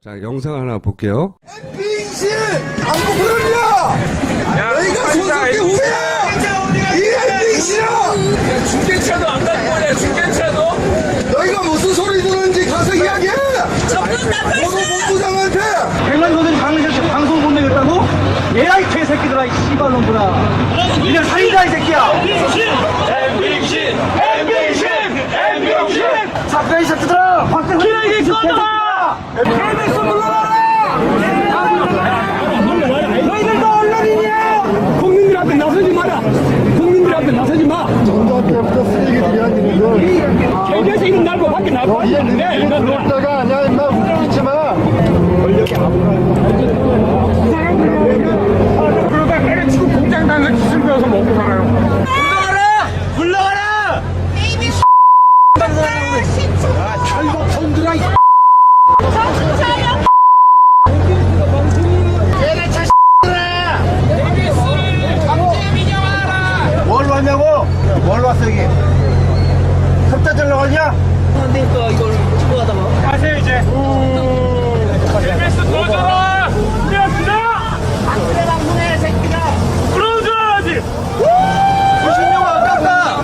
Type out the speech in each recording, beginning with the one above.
자, 영상 하나 볼게요. 빙신! 안고 그러냐! 너희가 손석희 후배야! 이 빙신아! 중계차도 안 갖고 오냐, 중계차도? 너희가 무슨 소리 듣는지 가서 이야기해! 너도 본부장한테! 백만도들이 방송 못 내겠다고? 얘라 이 개새끼들아 이 씨발놈들아 니네 살인자 이 새끼야 사표 이 새끼들아 박대훈 이 새끼들아 KBS 불러라 너희들도 언론인이야 국민들한테 나서지 마라 국민들한테 나서지 마 정도 때부터 쓰레기들이 아니거든. KBS 이름 날고 밖에 나고 이게 니네들이 그렇다가 아니야 임마 웃기지 마. 그러다 때려치고 공장당을 기술 배워서 먹고 살아요 불러가라 KBS 철거 손들아 이 정신 차려. 뭘 왔냐고? 뭘 왔어 이게? 섭자들러 가냐? 그러니까 이걸 찍고 가다가 가세요 이제 KBS 도와줘라! 우리 아프다! 그래 방문해 새끼가. 그러는 줄 알아야지! 90명 아깝다!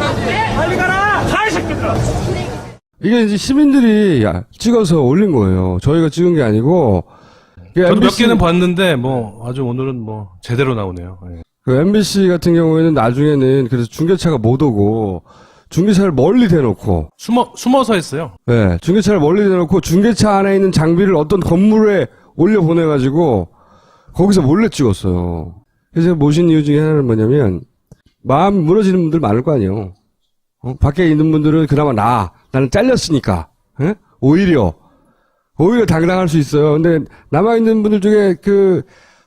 빨리 가라! 가 이 새끼들아! 이게 이제 시민들이 찍어서 올린 거예요. 저희가 찍은 게 아니고. 저도 몇 개는 봤는데 뭐 아주 오늘은 뭐 제대로 나오네요. 예. 그 MBC 같은 경우에는 나중에는 그래서 중계차가 못 오고 중계차를 멀리 대놓고 숨어서 했어요. 네, 중계차를 멀리 대놓고 중계차 안에 있는 장비를 어떤 건물에 올려 보내가지고 거기서 몰래 찍었어요. 그래서 모신 이유 중에 하나는 뭐냐면 마음이 무너지는 분들 많을 거 아니에요. 밖에 있는 분들은 그나마 나는 잘렸으니까 오히려 당당할 수 있어요. 근데 남아있는 분들 중에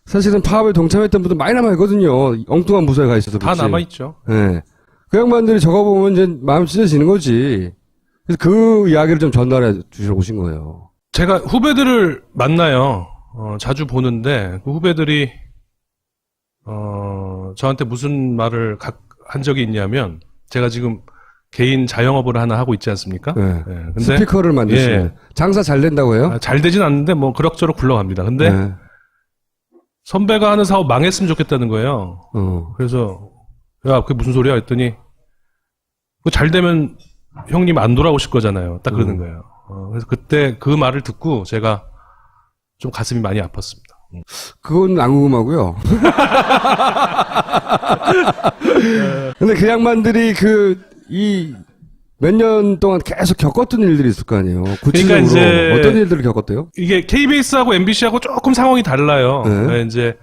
사실은 파업에 동참했던 분들 많이 남아있거든요. 엉뚱한 부서에 가 있어서. 다 그렇지. 남아있죠. 네. 그 양반들이 적어보면 이제 마음 찢어지는 거지. 그래서 그 이야기를 좀 전달해 주시러 오신 거예요. 제가 후배들을 만나요. 자주 보는데 그 후배들이 저한테 무슨 말을 한 적이 있냐면 제가 지금 개인 자영업을 하나 하고 있지 않습니까? 네. 예, 근데 스피커를 만드시네. 예. 장사 잘 된다고 해요? 잘 되진 않는데 뭐 그럭저럭 굴러갑니다. 근데 네. 선배가 하는 사업 망했으면 좋겠다는 거예요. 그래서 야 그게 무슨 소리야 했더니 그거 잘 되면 형님 안 돌아오실 거잖아요. 딱 그러는 거예요. 그래서 그때 그 말을 듣고 제가 좀 가슴이 많이 아팠습니다. 그건 안 궁금하고요. 근데 그 양반들이 몇 년 동안 계속 겪었던 일들이 있을 거 아니에요. 구체적으로 이제 어떤 일들을 겪었대요? 이게 KBS하고 MBC하고 조금 상황이 달라요. 네. 이제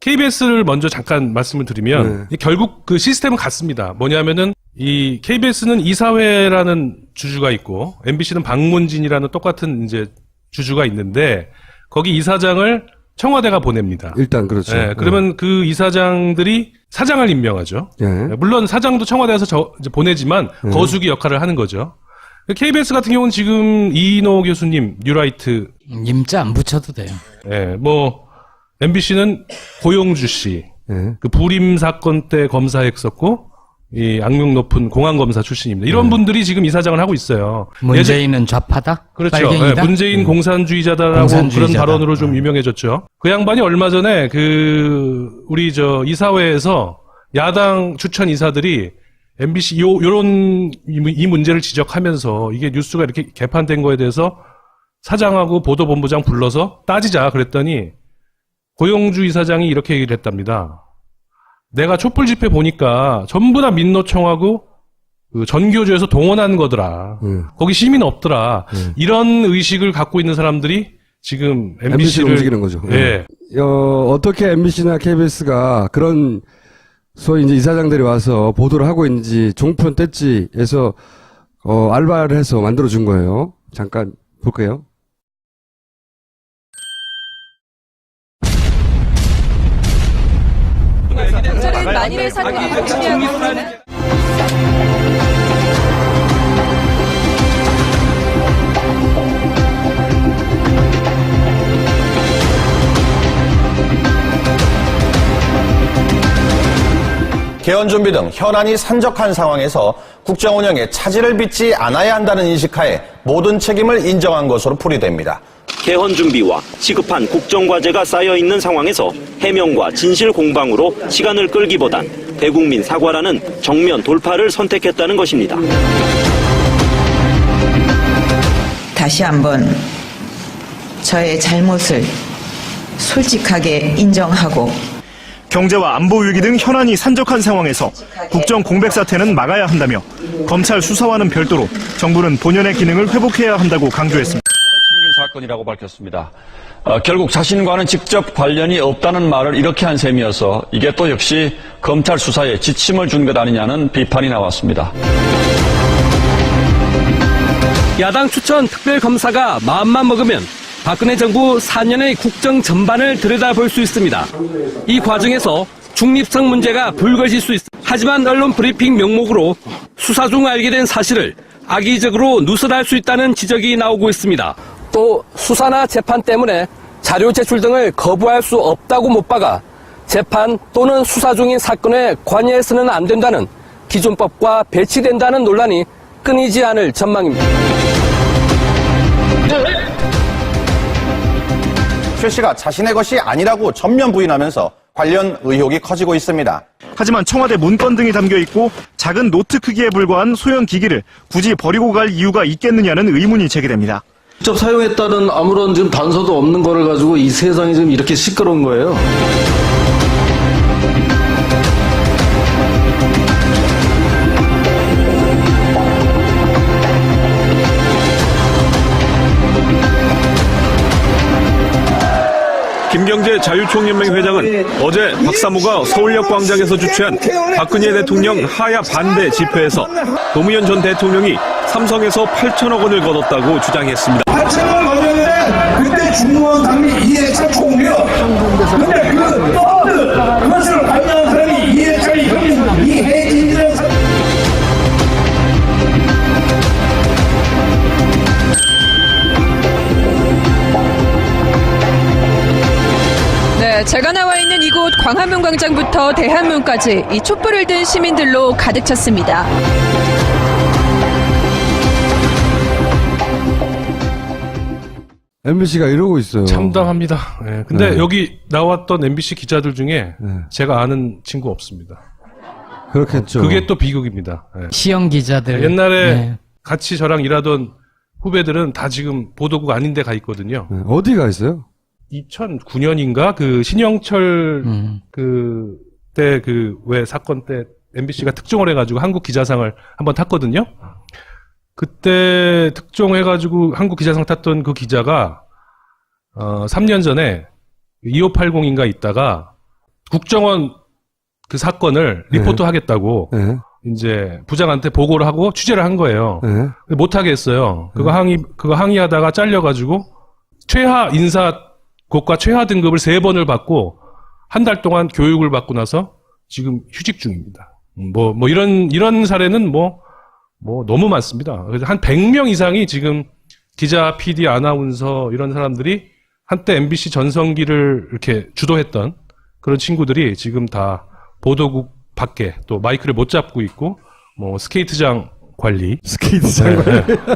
KBS를 먼저 잠깐 말씀을 드리면 결국 그 시스템은 같습니다. 뭐냐면은 이 KBS는 이사회라는 주주가 있고 MBC는 방문진이라는 똑같은 이제 주주가 있는데 거기 이사장을 청와대가 보냅니다. 일단 그렇죠. 네, 그러면 그 이사장들이 사장을 임명하죠. 예. 물론 사장도 청와대에서 이제 보내지만 거수기 역할을 하는 거죠. KBS 같은 경우는 지금 이인호 교수님, 뉴라이트. 임자 안 붙여도 돼요. 예, 뭐, MBC는 고용주 씨. 예. 그 불임 사건 때 검사했었고, 이 악명 높은 공안검사 출신입니다. 이런 분들이 지금 이사장을 하고 있어요. 문재인은 좌파다? 그렇죠. 빨갱이다? 예, 문재인 공산주의자다라고 그런 발언으로 좀 유명해졌죠. 그 양반이 얼마 전에 우리 이사회에서 야당 추천 이사들이 MBC 이 문제를 지적하면서 이게 뉴스가 이렇게 개판된 거에 대해서 사장하고 보도본부장 불러서 따지자 그랬더니 고용주 이사장이 이렇게 얘기를 했답니다. 내가 촛불 집회 보니까 전부 다 민노총하고 그 전교조에서 동원한 거더라. 거기 시민 없더라. 이런 의식을 갖고 있는 사람들이 지금 MBC를 움직이는 거죠. 예. 어떻게 MBC나 KBS가 그런 소위 이제 이사장들이 와서 보도를 하고 있는지 종편 뗐지에서 알바를 해서 만들어 준 거예요. 잠깐 볼게요. 경찰은 만일의 사건을 준비하고 있지만 개헌 준비 등 현안이 산적한 상황에서 국정 운영에 차질을 빚지 않아야 한다는 인식하에 모든 책임을 인정한 것으로 풀이됩니다. 개헌 준비와 시급한 국정과제가 쌓여있는 상황에서 해명과 진실 공방으로 시간을 끌기보단 대국민 사과라는 정면 돌파를 선택했다는 것입니다. 다시 한번 저의 잘못을 솔직하게 인정하고 경제와 안보 위기 등 현안이 산적한 상황에서 국정 공백 사태는 막아야 한다며 검찰 수사와는 별도로 정부는 본연의 기능을 회복해야 한다고 강조했습니다. 사건이라고 밝혔습니다. 결국 자신과는 직접 관련이 없다는 말을 이렇게 한 셈이어서 이게 또 역시 검찰 수사에 지침을 준 것 아니냐는 비판이 나왔습니다. 야당 추천 특별검사가 마음만 먹으면 박근혜 정부 4년의 국정 전반을 들여다볼 수 있습니다. 이 과정에서 중립성 문제가 불거질 수 있습니다. 하지만 언론 브리핑 명목으로 수사 중 알게 된 사실을 악의적으로 누설할 수 있다는 지적이 나오고 있습니다. 또 수사나 재판 때문에 자료 제출 등을 거부할 수 없다고 못 박아 재판 또는 수사 중인 사건에 관여해서는 안 된다는 기존법과 배치된다는 논란이 끊이지 않을 전망입니다. 최 씨가 자신의 것이 아니라고 전면 부인하면서 관련 의혹이 커지고 있습니다. 하지만 청와대 문건 등이 담겨 있고 작은 노트 크기에 불과한 소형 기기를 굳이 버리고 갈 이유가 있겠느냐는 의문이 제기됩니다. 직접 사용했다는 아무런 지금 단서도 없는 거를 가지고 이 세상이 지금 이렇게 시끄러운 거예요. 김경재 자유총연맹 회장은 어제 박사모가 서울역 광장에서 주최한 박근혜 대통령 하야 반대 집회에서 노무현 전 대통령이 삼성에서 8천억 원을 거뒀다고 주장했습니다. 8천원 걸렸는데 그때 중무원 당리 이해찬 총리요. 근데 그것을 관여한 사람이 이해찬이 형님 이해진이라는 사람. 네, 제가 나와 있는 이곳 광화문 광장부터 대한문까지 이 촛불을 든 시민들로 가득 찼습니다. MBC가 이러고 있어요. 참담합니다. 예, 근데 네. 여기 나왔던 MBC 기자들 중에 네. 제가 아는 친구 없습니다. 그렇겠죠. 그게 또 비극입니다. 예. 시험 기자들. 옛날에 네. 같이 저랑 일하던 후배들은 다 지금 보도국 아닌 데 가 있거든요. 네. 어디가 있어요? 2009년인가 그 신영철 그때 그 왜 사건 때 MBC가 특종을 해가지고 한국 기자상을 한번 탔거든요. 그때 특종해가지고 한국 기자상 탔던 그 기자가 3년 전에 2580인가 있다가 국정원 그 사건을 리포트 하겠다고 네. 이제 부장한테 보고를 하고 취재를 한 거예요. 네. 못하게 했어요. 그거 항의하다가 잘려가지고 최하 인사고과 최하 등급을 3번을 받고 한 달 동안 교육을 받고 나서 지금 휴직 중입니다. 뭐 이런 사례는 뭐 너무 많습니다. 그래서 한 100명 이상이 지금 기자, PD, 아나운서 이런 사람들이 한때 MBC 전성기를 이렇게 주도했던 그런 친구들이 지금 다 보도국 밖에 또 마이크를 못 잡고 있고 뭐 스케이트장 관리.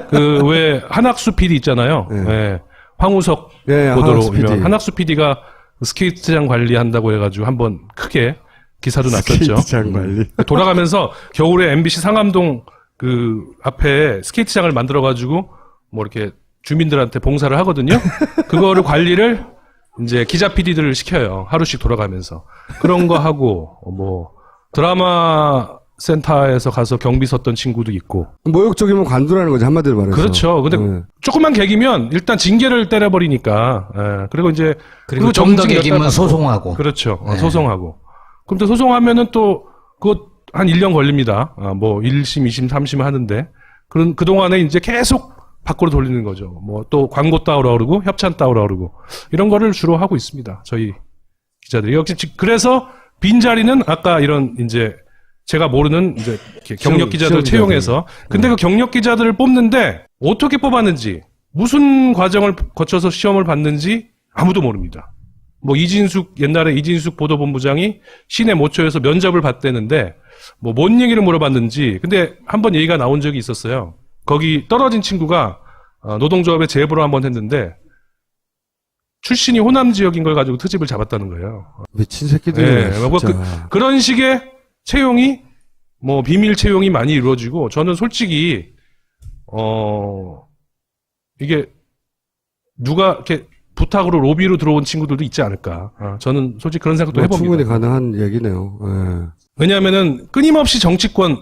그 왜 한학수 PD 있잖아요. 네. 네. 황우석 네, 보도로 한학수 PD. 유명한 한학수 PD가 스케이트장 관리한다고 해가지고 한번 크게 기사도 났었죠. 스케이트장 관리. 돌아가면서 겨울에 MBC 상암동 그 앞에 스케이트장을 만들어가지고 뭐 이렇게 주민들한테 봉사를 하거든요. 그거를 관리를 이제 기자 PD들을 시켜요. 하루씩 돌아가면서. 그런 거 하고 뭐 드라마 센터에서 가서 경비 섰던 친구도 있고. 모욕적이면 관두라는 거지, 한마디로 말해서. 그렇죠. 근데 네. 조금만 개기면 일단 징계를 때려버리니까. 예. 그리고 이제 그리고 좀 더 개기면 소송하고. 그렇죠. 소송하고. 그럼 또 소송하면은 또 그거 한 1년 걸립니다. 뭐 1심, 2심, 3심 하는데 그동안에 이제 계속 밖으로 돌리는 거죠. 뭐 또 광고 따오라 그러고 협찬 따오라 그러고 이런 거를 주로 하고 있습니다. 저희 기자들이. 역시 그래서 빈자리는 아까 이런 이제 제가 모르는 이제 이렇게 경력 기자들 채용해서 근데 그 경력 기자들을 뽑는데 어떻게 뽑았는지 무슨 과정을 거쳐서 시험을 봤는지 아무도 모릅니다. 뭐 옛날에 이진숙 보도본부장이 시내 모처에서 면접을 봤대는데 뭐 뭔 얘기를 물어봤는지 근데 한번 얘기가 나온 적이 있었어요. 거기 떨어진 친구가 노동조합에 제보를 한번 했는데 출신이 호남 지역인 걸 가지고 트집을 잡았다는 거예요. 미친 새끼들. 네, 뭐 그런 식의 채용이 뭐 비밀 채용이 많이 이루어지고 저는 솔직히 이게 누가 이렇게 부탁으로 로비로 들어온 친구들도 있지 않을까. 저는 솔직히 그런 생각도 해봅니다. 충분히 가능한 얘기네요. 예. 왜냐하면은 끊임없이 정치권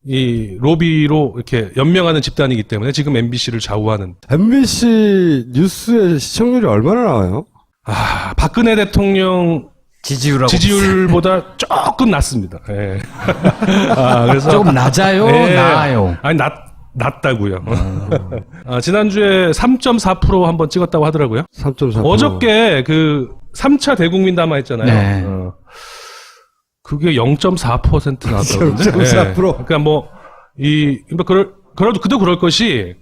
이 로비로 이렇게 연명하는 집단이기 때문에 지금 MBC를 좌우하는. MBC 뉴스의 시청률이 얼마나 나와요? 박근혜 대통령 지지율보다 조금 낮습니다. 예. 그래서 조금 낮아요? 나아요? 아니 낮다고요. 지난주에 3.4% 한번 찍었다고 하더라고요. 3.4%. 어저께 그 3차 대국민 담화 했잖아요. 네. 그게 0.4% 나왔다던데. 0.4%. 그러니까 뭐 그래도 그럴 것이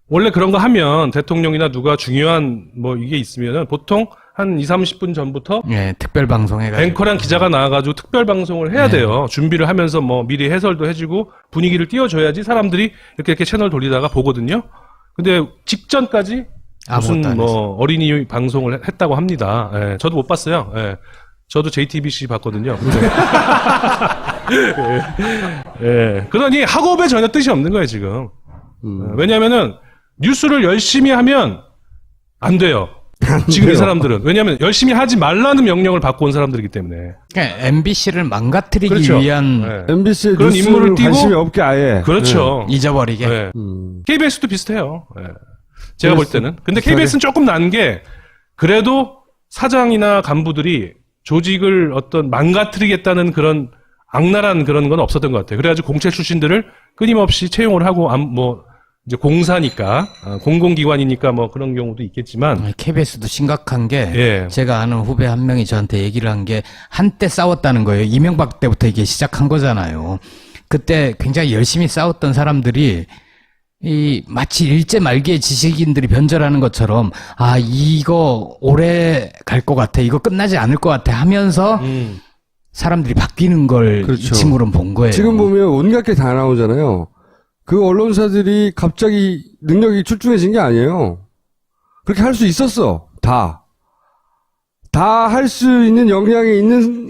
원래 그런 거 하면 대통령이나 누가 중요한 뭐 이게 있으면은 보통 한 20-30분 전부터 특별 방송해가지고 앵커랑 기자가 나와가지고 특별 방송을 해야 돼요. 준비를 하면서 뭐 미리 해설도 해주고 분위기를 띄워줘야지 사람들이 이렇게 채널 돌리다가 보거든요. 근데 직전까지 무슨 뭐 어린이 방송을 했다고 합니다. 예, 저도 못 봤어요. 예, 저도 JTBC 봤거든요. 예, 그러니 학업에 전혀 뜻이 없는 거예요 지금. 왜냐하면은 뉴스를 열심히 하면 안 돼요. 지금 이 사람들은. 왜냐하면 열심히 하지 말라는 명령을 받고 온 사람들이기 때문에. 그러니까 MBC를 망가뜨리기 그렇죠. 위한 MBC의 그런 뉴스를 인물을 띄고 관심이 없게 아예. 그렇죠. 잊어버리게. 네. KBS도 비슷해요. 네. 제가 볼 때는. 근데 KBS는 조금 난 게 그래도 사장이나 간부들이 조직을 어떤 망가뜨리겠다는 그런 악랄한 그런 건 없었던 것 같아요. 그래가지고 공채 출신들을 끊임없이 채용을 하고 뭐 이제 공사니까 공공기관이니까 뭐 그런 경우도 있겠지만 KBS도 심각한 게 예. 제가 아는 후배 한 명이 저한테 얘기를 한 게 한때 싸웠다는 거예요. 이명박 때부터 이게 시작한 거잖아요. 그때 굉장히 열심히 싸웠던 사람들이 마치 일제 말기의 지식인들이 변절하는 것처럼 이거 오래 갈 것 같아, 이거 끝나지 않을 것 같아 하면서 사람들이 바뀌는 걸 그렇죠. 이 친구는 본 거예요. 지금 보면 온갖 게 다 나오잖아요. 그 언론사들이 갑자기 능력이 출중해진 게 아니에요. 그렇게 할 수 있었어. 다 할 수 있는 역량이 있는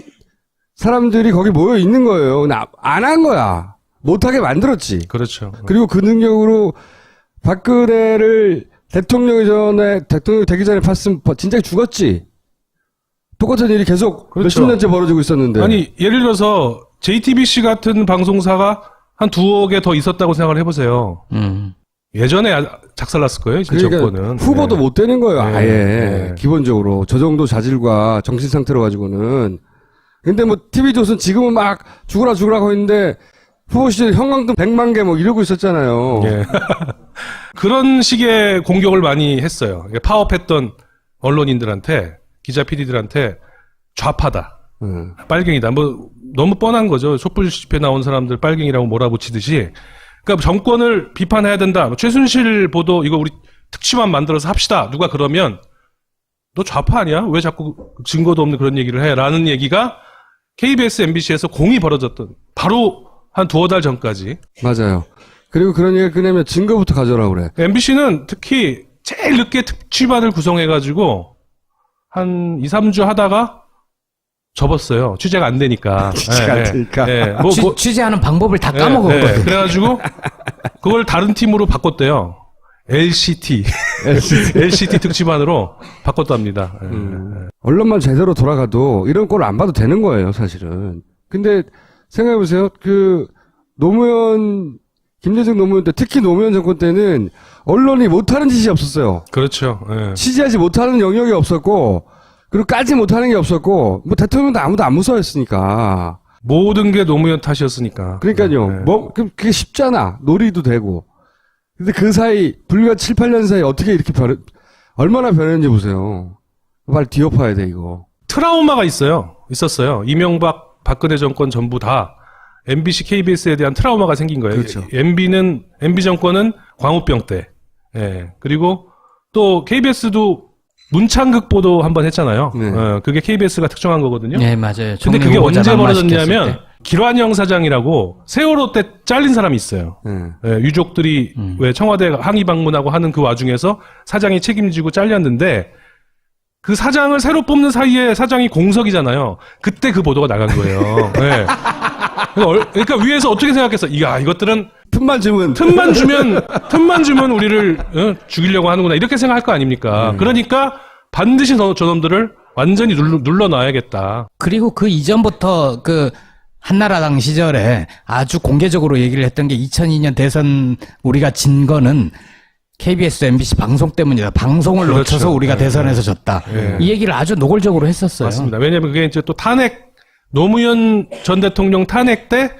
사람들이 거기 모여 있는 거예요. 안 한 거야. 못하게 만들었지. 그렇죠. 그리고 그 능력으로 박근혜를 대통령 되기 전에 봤으면 진짜 죽었지. 똑같은 일이 계속 그렇죠. 몇십 년째 벌어지고 있었는데. 아니 예를 들어서 JTBC 같은 방송사가 한 2억에 더 있었다고 생각을 해보세요. 예전에 작살났을 거예요, 이 정권은. 후보도 못 되는 거예요, 아예. 네. 기본적으로. 저 정도 자질과 정신 상태로 가지고는. 근데 뭐, TV조선 지금은 막 죽으라 하고 있는데, 후보 시절에 형광등 100만 개 뭐 이러고 있었잖아요. 예. 그런 식의 공격을 많이 했어요. 파업했던 언론인들한테, 기자 PD들한테 좌파다. 빨갱이다. 뭐, 너무 뻔한 거죠. 촛불 집회 나온 사람들 빨갱이라고 몰아붙이듯이. 그러니까 정권을 비판해야 된다. 최순실 보도 이거 우리 특집만 만들어서 합시다. 누가 그러면 너 좌파 아니야? 왜 자꾸 증거도 없는 그런 얘기를 해? 라는 얘기가 KBS, MBC에서 공이 벌어졌던 바로 한 2-3달 전까지. 맞아요. 그리고 그런 얘기가 끝내면 증거부터 가져오라고 그래. MBC는 특히 제일 늦게 특집안을 구성해가지고 한 2-3주 하다가 접었어요. 취재가 안 되니까. 취재가 안 되니까. 취재하는 방법을 다 까먹었거든요. 그래가지고 그걸 다른 팀으로 바꿨대요. LCT 특집안으로 바꿨답니다. 언론만 제대로 돌아가도 이런 꼴을 안 봐도 되는 거예요, 사실은. 근데 생각해보세요. 김대중 노무현 때, 특히 노무현 정권 때는 언론이 못하는 짓이 없었어요. 그렇죠. 예. 취재하지 못하는 영역이 없었고, 그리고 까지 못하는 게 없었고, 뭐 대통령도 아무도 안 무서워했으니까. 모든 게 노무현 탓이었으니까. 그러니까요. 네. 그게 쉽잖아. 놀이도 되고. 근데 그 사이, 불과 7-8년 사이 어떻게 이렇게 얼마나 변했는지 보세요. 빨리 뒤엎어야 돼, 이거. 트라우마가 있었어요. 이명박, 박근혜 정권 전부 다 MBC, KBS에 대한 트라우마가 생긴 거예요. 그렇죠. MB 정권은 광우병 때. 예. 그리고 또 KBS도 문창극 보도 한번 했잖아요. 네. 그게 KBS가 특정한 거거든요. 네, 맞아요. 근데 그게 총리 후보자 언제 낙마시켰을 벌어졌냐면 때. 길환영 사장이라고 세월호 때 잘린 사람이 있어요. 유족들이 왜 청와대 항의 방문하고 하는 그 와중에서 사장이 책임지고 잘렸는데 그 사장을 새로 뽑는 사이에 사장이 공석이잖아요. 그때 그 보도가 나간 거예요. 네. 그러니까 위에서 어떻게 생각했어? 야, 이것들은 틈만 주면 틈만 주면 우리를 죽이려고 하는구나 이렇게 생각할 거 아닙니까? 그러니까 반드시 저놈들을 완전히 눌러놔야겠다. 그리고 그 이전부터 그 한나라당 시절에 아주 공개적으로 얘기를 했던 게 2002년 대선 우리가 진 거는 KBS, MBC 방송 때문이다. 방송을 그렇죠. 놓쳐서 우리가 대선에서 졌다. 이 얘기를 아주 노골적으로 했었어요. 맞습니다. 왜냐하면 그게 이제 또 노무현 전 대통령 탄핵 때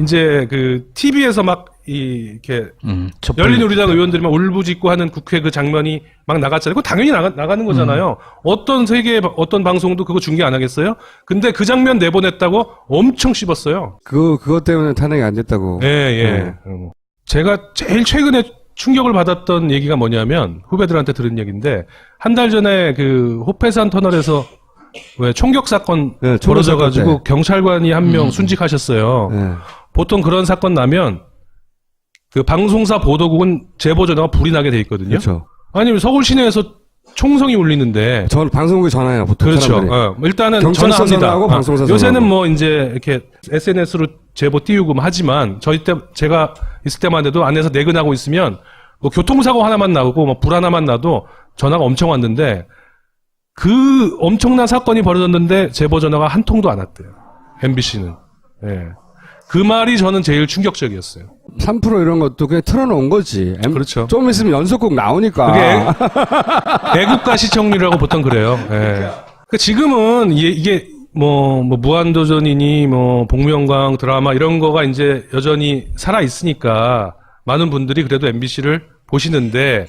이제 그 TV에서 막 이렇게 열린우리당 의원들이 막 울부짖고 하는 국회 그 장면이 막 나갔잖아요. 그거 당연히 나가는 거잖아요. 어떤 세계 어떤 방송도 그거 중계 안 하겠어요? 근데 그 장면 내보냈다고 엄청 씹었어요. 그것 때문에 탄핵이 안 됐다고. 예. 제가 제일 최근에 충격을 받았던 얘기가 뭐냐면 후배들한테 들은 얘기인데 한 달 전에 그 호패산 터널에서 왜 총격 사건 벌어져가지고 경찰관이 한 명 순직하셨어요. 보통 그런 사건 나면 그 방송사 보도국은 제보 전화가 불이 나게 돼 있거든요. 그렇죠. 아니면 서울 시내에서 총성이 울리는데 전 방송국에 전화해요. 보통 그렇죠. 사람들이. 일단은 경찰서 전화합니다. 전화하고 방송사 요새는 전화하고. 뭐 이제 이렇게 SNS로 제보 띄우고 하지만 저희 때 제가 있을 때만 해도 안에서 내근하고 있으면 뭐 교통사고 하나만 나고 뭐 불 하나만 나도 전화가 엄청 왔는데 그 엄청난 사건이 벌어졌는데 제보 전화가 한 통도 안 왔대요. MBC는. 예. 그 말이 저는 제일 충격적이었어요. 3% 이런 것도 그냥 틀어놓은 거지. 그렇죠. 좀 있으면 연속곡 나오니까. 그게 애국가 시청률이라고 보통 그래요. 예. 그 지금은 이게 뭐 무한도전이니 뭐 복면가왕 드라마 이런 거가 이제 여전히 살아 있으니까 많은 분들이 그래도 MBC를 보시는데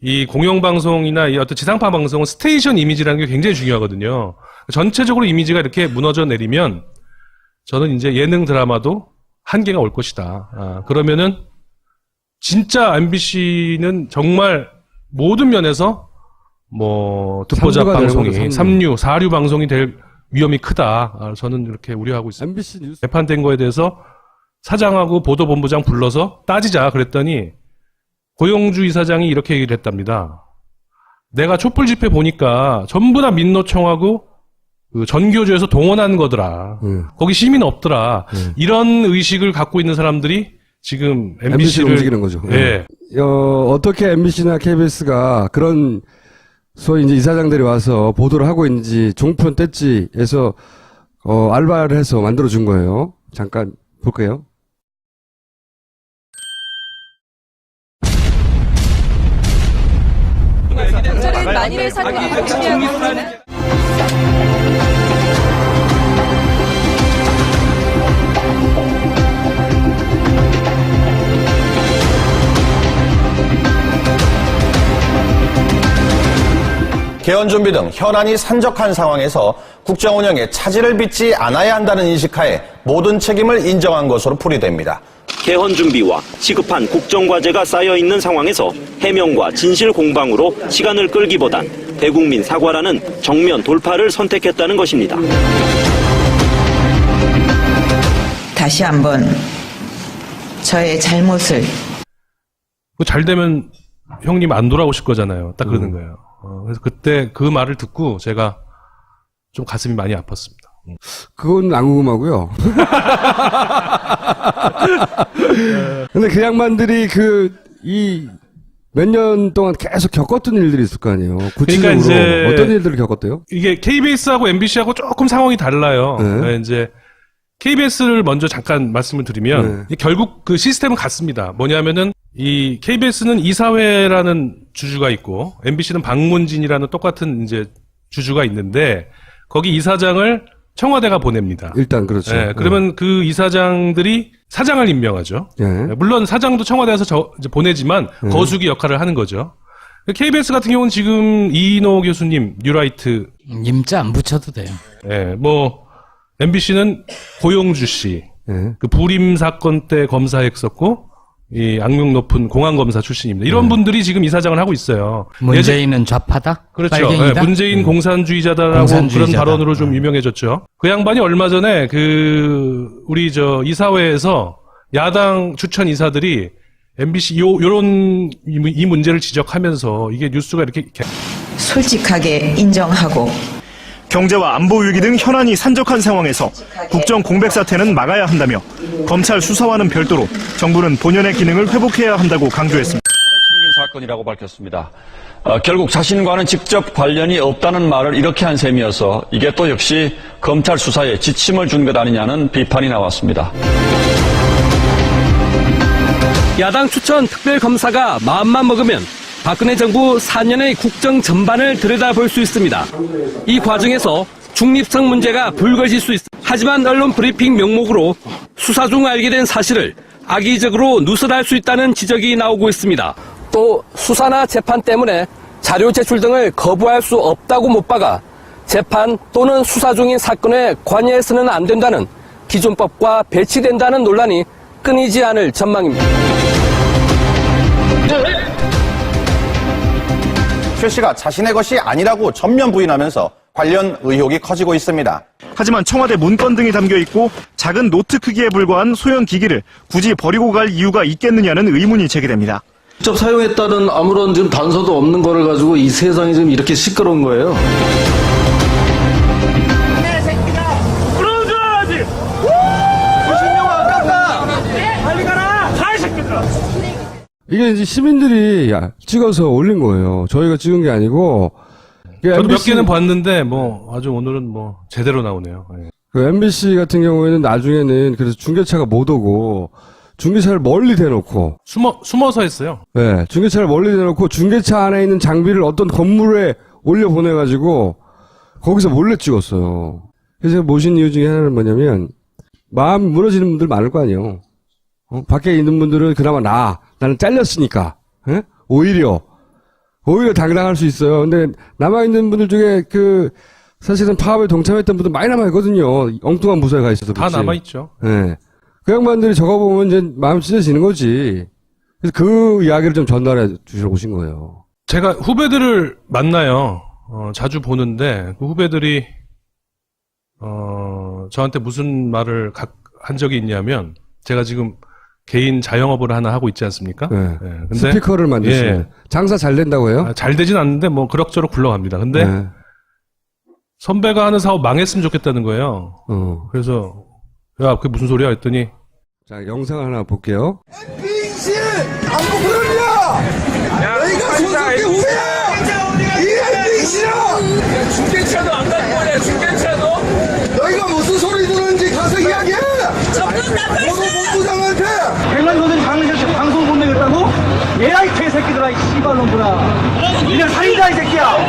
이 공영방송이나 이 어떤 지상파 방송은 스테이션 이미지라는 게 굉장히 중요하거든요. 전체적으로 이미지가 이렇게 무너져 내리면 저는 이제 예능 드라마도 한계가 올 것이다. 그러면은 진짜 MBC는 정말 모든 면에서 뭐 듣보잡 방송이 3류, 4류 방송이 될 위험이 크다. 저는 이렇게 우려하고 있습니다. MBC 뉴스 재판된 거에 대해서 사장하고 보도본부장 불러서 따지자 그랬더니 고용주 이사장이 이렇게 얘기를 했답니다. 내가 촛불 집회 보니까 전부 다 민노총하고 그 전교조에서 동원한 거더라. 거기 시민 없더라. 이런 의식을 갖고 있는 사람들이 지금 MBC를 움직이는 거죠. 예. 어떻게 MBC나 KBS가 그런 소위 이제 이사장들이 와서 보도를 하고 있는지 종편 뗐지에서 알바를 해서 만들어 준 거예요. 잠깐 볼게요. 경찰은 만일의 사건을 준비하고 있지만 개헌 준비 등 현안이 산적한 상황에서 국정 운영에 차질을 빚지 않아야 한다는 인식하에 모든 책임을 인정한 것으로 풀이됩니다. 개헌 준비와 시급한 국정과제가 쌓여있는 상황에서 해명과 진실 공방으로 시간을 끌기보단 대국민 사과라는 정면 돌파를 선택했다는 것입니다. 다시 한번 저의 잘못을 잘 되면 형님 안 돌아오실 거잖아요. 딱 그러는 거예요. 그래서 그때 그 말을 듣고 제가 좀 가슴이 많이 아팠습니다. 그건 안 궁금하고요. 근데 그 양반들이 몇 년 동안 계속 겪었던 일들이 있을 거 아니에요. 구체적으로 그러니까 이제 어떤 일들을 겪었대요? 이게 KBS하고 MBC하고 조금 상황이 달라요. 네, 이제 KBS를 먼저 잠깐 말씀을 드리면 결국 그 시스템은 같습니다. 뭐냐면은 이 KBS는 이사회라는 주주가 있고 MBC는 방문진이라는 똑같은 이제 주주가 있는데 거기 이사장을 청와대가 보냅니다. 일단 그렇죠. 네, 그러면 그 이사장들이 사장을 임명하죠. 물론 사장도 청와대에서 이제 보내지만 거수기 역할을 하는 거죠. KBS 같은 경우는 지금 이인호 교수님 뉴라이트 임자 안 붙여도 돼요. 네, 뭐 MBC는 고용주 씨, 그 불임 사건 때 검사했었고 이 악명 높은 공안검사 출신입니다. 이런 분들이 지금 이사장을 하고 있어요. 문재인은 좌파다? 그렇죠. 빨갱이다? 네, 문재인 공산주의자다라고 그런 발언으로 좀 유명해졌죠. 그 양반이 얼마 전에 우리 이사회에서 야당 추천 이사들이 MBC 이 문제를 지적하면서 이게 뉴스가 이렇게 솔직하게 인정하고 경제와 안보 위기 등 현안이 산적한 상황에서 국정 공백 사태는 막아야 한다며 검찰 수사와는 별도로 정부는 본연의 기능을 회복해야 한다고 강조했습니다. 사건이라고 밝혔습니다. 결국 자신과는 직접 관련이 없다는 말을 이렇게 한 셈이어서 이게 또 역시 검찰 수사에 지침을 준 것 아니냐는 비판이 나왔습니다. 야당 추천 특별검사가 마음만 먹으면 박근혜 정부 4년의 국정 전반을 들여다볼 수 있습니다. 이 과정에서 중립성 문제가 불거질 수 있습니다. 하지만 언론 브리핑 명목으로 수사 중 알게 된 사실을 악의적으로 누설할 수 있다는 지적이 나오고 있습니다. 또 수사나 재판 때문에 자료 제출 등을 거부할 수 없다고 못 박아 재판 또는 수사 중인 사건에 관여해서는 안 된다는 기존법과 배치된다는 논란이 끊이지 않을 전망입니다. 최 씨가 자신의 것이 아니라고 전면 부인하면서 관련 의혹이 커지고 있습니다. 하지만 청와대 문건 등이 담겨 있고 작은 노트 크기에 불과한 소형 기기를 굳이 버리고 갈 이유가 있겠느냐는 의문이 제기됩니다. 직접 사용했다는 아무런 지금 단서도 없는 거를 가지고 이 세상이 지금 이렇게 시끄러운 거예요. 내 새끼가 끌어줘야지. 90명 아깝다. 빨리 가라. 가, 이 새끼들아. 이게 이제 시민들이 찍어서 올린 거예요. 저희가 찍은 게 아니고. 저도 몇 개는 봤는데 아주 오늘은 제대로 나오네요. 네. 그 MBC 같은 경우에는 나중에는 그래서 중계차가 못 오고 중계차를 멀리 대놓고 숨어서 했어요. 네, 중계차를 멀리 대놓고 중계차 안에 있는 장비를 어떤 건물에 올려 보내가지고 거기서 몰래 찍었어요. 그래서 제가 모신 이유 중에 하나는 뭐냐면 마음이 무너지는 분들 많을 거 아니에요. 밖에 있는 분들은 그나마 나는 잘렸으니까 오히려 당당할 수 있어요. 근데 남아있는 분들 중에 사실은 파업에 동참했던 분들 많이 남아있거든요. 엉뚱한 부서에 가 있어도. 다 남아있죠. 네. 그 양반들이 저거 보면 이제 마음 찢어지는 거지. 그래서 그 이야기를 좀 전달해 주시러 오신 거예요. 제가 후배들을 만나요. 자주 보는데, 그 후배들이, 저한테 무슨 말을 한 적이 있냐면, 제가 지금 개인 자영업을 하나 하고 있지 않습니까? 네. 네. 근데 스피커를 만드시네. 장사 잘 된다고 해요? 잘 되진 않는데 그럭저럭 굴러갑니다. 근데 네. 선배가 하는 사업 망했으면 좋겠다는 거예요. 그래서 야, 그게 무슨 소리야 했더니 자, 영상 하나 볼게요. MBC 안보 그러냐? 너희가 손석희 후배야. 이 MBC야. 중계차도 안 갖고 오냐? 중계차도? 너희가 무슨 소리 들었는지 가서 이야기해. 본부장한테. 백만도들 방송 못 내겠다고? 얘라 이 개새끼들아 이 씨발놈들아. 니네 살인자 이 새끼야.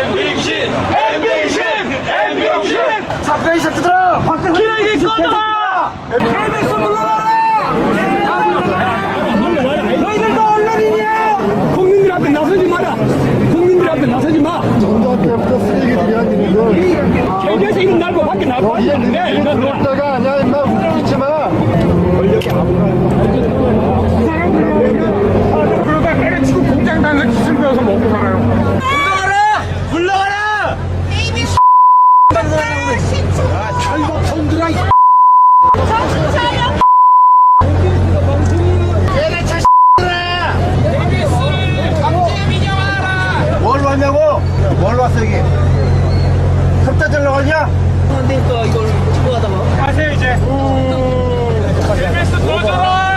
MBC 사표 이 새끼들아. 밖에 기레기 꺼져라. KBS 물러나라. 너희들도 언론이냐? 국민들한테 나서지 마라. 국민들한테 나서지 마. 정당 때부터 쓰레기들이 아니거든. KBS 이름 날고 밖에 나고 이게 니네들이 그럴 때가 아니야. 임마 웃기지 마. 그러다 때려치고 공장 다니는 기술 배워서 먹고 살아요. 물러가라. KBS 철거 손들아 이 정신 차려. 얘네 차 KBS 강제 민영하라. 뭘 왔냐고? 뭘 왔어 이게? 컵자질러 가냐? 그러니까 이걸 찍고 가다가 가세요 이제. KBS 꺼져라.